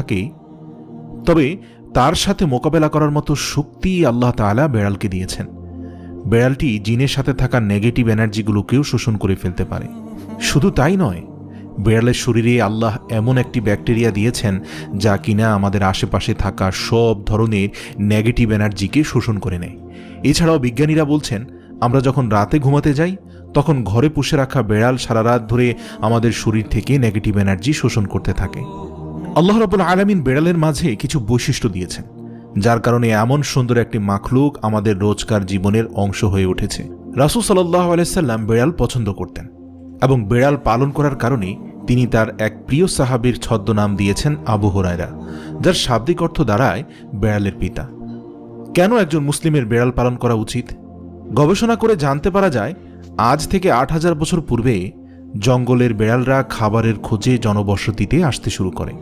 থাকে, তবে তার সাথে মোকাবেলা করার মতো শক্তি আল্লাহ তাআলা বেড়ালকে দিয়েছেন। বেড়ালটি জিনের সাথে থাকা নেগেটিভ এনার্জিগুলোকেও শোষণ করে ফেলতে পারে। শুধু তাই নয়, বেড়ালের শরীরে আল্লাহ এমন একটি ব্যাকটেরিয়া দিয়েছেন যা কিনা আমাদের আশেপাশে থাকা সব ধরনের নেগেটিভ এনার্জিকে শোষণ করে নেয়। এছাড়াও বিজ্ঞানীরা বলছেন, আমরা যখন রাতে ঘুমাতে যাই তখন ঘরে পুষে রাখা বেড়াল সারা রাত ধরে আমাদের শরীর থেকে নেগেটিভ এনার্জি শোষণ করতে থাকে। আল্লাহ রাব্বুল আলামিন বেড়ালের মাঝে কিছু বৈশিষ্ট্য দিয়েছেন, যার কারণে এমন সুন্দর একটি মাখলুক আমাদের রোজকার জীবনের অংশ হয়ে উঠেছে। রাসূল সাল্লাল্লাহু আলাইহি সাল্লাম বেড়াল পছন্দ করতেন এবং বেড়াল পালন করার কারণে তিনি তার এক প্রিয় সাহাবীর ছদ্মনাম দিয়েছেন আবু হুরায়রা, যার শাব্দিক অর্থ দাঁড়ায় বেড়ালের পিতা। কেন একজন মুসলিমের বেড়াল পালন করা উচিত? গবেষণা করে জানতে পারা যায়, আজ থেকে ৮,০০০ বছর পূর্বে জঙ্গলের বেড়ালরা খাবারের খোঁজে জনবসতিতে আসতে শুরু করে।